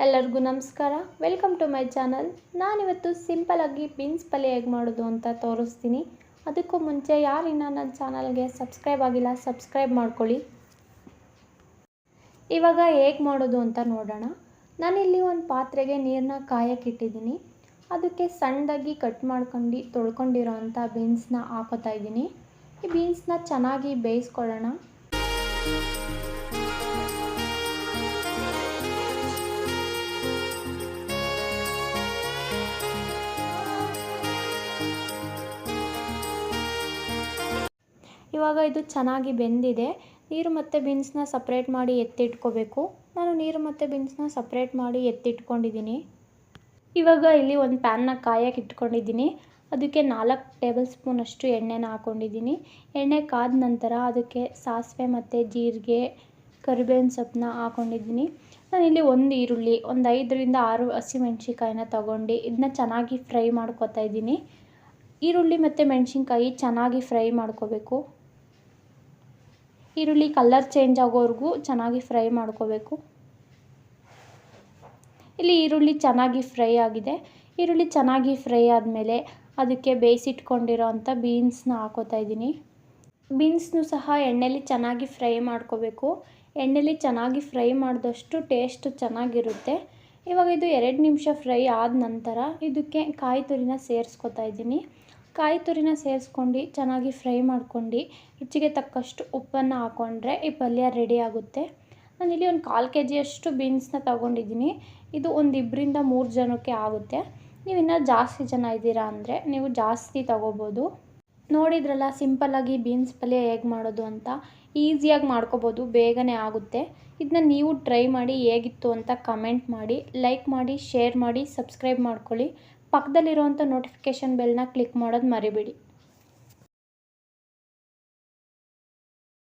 ಎಲ್ಲರಿಗೂ ನಮಸ್ಕಾರ. Welcome to my channel. ನಾನಿವತ್ತು ಸಿಂಪಲಾಗಿ ಬೀನ್ಸ್ ಪಲ್ಯ ಹೇಗೆ ಮಾಡೋದು ಅಂತ ತೋರಿಸ್ತೀನಿ. ಅದಕ್ಕೂ ಮುಂಚೆ ಯಾರಿನ್ನ ನನ್ನ ಚಾನಲ್ಗೆ ಸಬ್ಸ್ಕ್ರೈಬ್ ಆಗಿಲ್ಲ ಸಬ್ಸ್ಕ್ರೈಬ್ ಮಾಡ್ಕೊಳ್ಳಿ. ಇವಾಗ ಹೇಗೆ ಮಾಡೋದು ಅಂತ ನೋಡೋಣ. ನಾನಿಲ್ಲಿ ಒಂದು ಪಾತ್ರೆಗೆ ನೀರನ್ನ ಕಾಯಕ್ಕಿಟ್ಟಿದ್ದೀನಿ. ಅದಕ್ಕೆ ಸಣ್ಣದಾಗಿ ಕಟ್ ಮಾಡ್ಕೊಂಡು ತೊಳ್ಕೊಂಡಿರೋ ಅಂಥ ಬೀನ್ಸ್ನ ಹಾಕೋತಾ ಇದ್ದೀನಿ. ಈ ಬೀನ್ಸ್ನ ಚೆನ್ನಾಗಿ ಬೇಯಿಸ್ಕೊಳ್ಳೋಣ. ಇವಾಗ ಇದು ಚೆನ್ನಾಗಿ ಬೆಂದಿದೆ. ನೀರು ಮತ್ತು ಬೀನ್ಸ್ನ ಸಪ್ರೇಟ್ ಮಾಡಿ ಎತ್ತಿಟ್ಕೋಬೇಕು. ನಾನು ನೀರು ಮತ್ತು ಬೀನ್ಸ್ನ ಸಪ್ರೇಟ್ ಮಾಡಿ ಎತ್ತಿಟ್ಕೊಂಡಿದ್ದೀನಿ. ಇವಾಗ ಇಲ್ಲಿ ಒಂದು ಪ್ಯಾನ್ನ ಕಾಯಕ್ಕೆ ಇಟ್ಕೊಂಡಿದ್ದೀನಿ. ಅದಕ್ಕೆ 4 ಟೇಬಲ್ ಸ್ಪೂನಷ್ಟು ಎಣ್ಣೆನ ಹಾಕ್ಕೊಂಡಿದ್ದೀನಿ. ಎಣ್ಣೆ ಕಾದ ನಂತರ ಅದಕ್ಕೆ ಸಾಸಿವೆ ಮತ್ತು ಜೀರಿಗೆ, ಕರಿಬೇವಿನ ಸೊಪ್ಪನ್ನ ಹಾಕ್ಕೊಂಡಿದ್ದೀನಿ. ನಾನಿಲ್ಲಿ ಒಂದು ಈರುಳ್ಳಿ, ಒಂದು 5ರಿಂದ 6 ಹಸಿಮೆಣ್ಸಿಕಾಯಿನ ತೊಗೊಂಡು ಇದನ್ನ ಚೆನ್ನಾಗಿ ಫ್ರೈ ಮಾಡ್ಕೊತಾ ಇದ್ದೀನಿ. ಈರುಳ್ಳಿ ಮತ್ತು ಮೆಣಸಿನ್ಕಾಯಿ ಚೆನ್ನಾಗಿ ಫ್ರೈ ಮಾಡ್ಕೋಬೇಕು. ಈರುಳ್ಳಿ ಕಲರ್ ಚೇಂಜ್ ಆಗೋವರೆಗೂ ಚೆನ್ನಾಗಿ ಫ್ರೈ ಮಾಡ್ಕೋಬೇಕು. ಇಲ್ಲಿ ಈರುಳ್ಳಿ ಚೆನ್ನಾಗಿ ಫ್ರೈ ಆಗಿದೆ. ಈರುಳ್ಳಿ ಚೆನ್ನಾಗಿ ಫ್ರೈ ಆದಮೇಲೆ ಅದಕ್ಕೆ ಬೇಯಿಸಿಟ್ಕೊಂಡಿರೋ ಅಂಥ ಬೀನ್ಸ್ನ ಹಾಕೋತಾ ಇದ್ದೀನಿ. ಬೀನ್ಸ್ನು ಸಹ ಎಣ್ಣೆಲಿ ಚೆನ್ನಾಗಿ ಫ್ರೈ ಮಾಡ್ಕೋಬೇಕು. ಎಣ್ಣೆಲಿ ಚೆನ್ನಾಗಿ ಫ್ರೈ ಮಾಡಿದಷ್ಟು ಟೇಸ್ಟ್ ಚೆನ್ನಾಗಿರುತ್ತೆ. ಇವಾಗ ಇದು 2 ನಿಮಿಷ ಫ್ರೈ ಆದ ನಂತರ ಇದಕ್ಕೆ ಕಾಯಿ ತುರಿನ ಸೇರಿಸ್ಕೊತಾ ಇದ್ದೀನಿ. ಕಾಯಿ ತುರಿನ ಸೇರಿಸ್ಕೊಂಡು ಚೆನ್ನಾಗಿ ಫ್ರೈ ಮಾಡ್ಕೊಂಡು ರುಚಿಗೆ ತಕ್ಕಷ್ಟು ಉಪ್ಪನ್ನು ಹಾಕ್ಕೊಂಡ್ರೆ ಈ ಪಲ್ಯ ರೆಡಿ ಆಗುತ್ತೆ. ನಾನಿಲ್ಲಿ ಒಂದು 1/4 kg ಬೀನ್ಸ್ನ ತೊಗೊಂಡಿದ್ದೀನಿ. ಇದು ಒಂದು 2ರಿಂದ 3 ಜನಕ್ಕೆ ಆಗುತ್ತೆ. ನೀವು ಇನ್ನೂ ಜಾಸ್ತಿ ಜನ ಇದ್ದೀರಾ ಅಂದರೆ ನೀವು ಜಾಸ್ತಿ ತೊಗೋಬೋದು. ನೋಡಿದ್ರಲ್ಲ ಸಿಂಪಲ್ಲಾಗಿ ಬೀನ್ಸ್ ಪಲ್ಯ ಹೇಗೆ ಮಾಡೋದು ಅಂತ. ಈಸಿಯಾಗಿ ಮಾಡ್ಕೋಬೋದು, ಬೇಗನೆ ಆಗುತ್ತೆ. ಇದನ್ನ ನೀವು ಟ್ರೈ ಮಾಡಿ ಹೇಗಿತ್ತು ಅಂತ ಕಮೆಂಟ್ ಮಾಡಿ, ಲೈಕ್ ಮಾಡಿ, ಶೇರ್ ಮಾಡಿ, ಸಬ್ಸ್ಕ್ರೈಬ್ ಮಾಡ್ಕೊಳ್ಳಿ. ಪಕ್ಕದಲ್ಲಿರುವಂಥ ನೋಟಿಫಿಕೇಷನ್ ಬೆಲ್ನ ಕ್ಲಿಕ್ ಮಾಡೋದು ಮರಿಬೇಡಿ.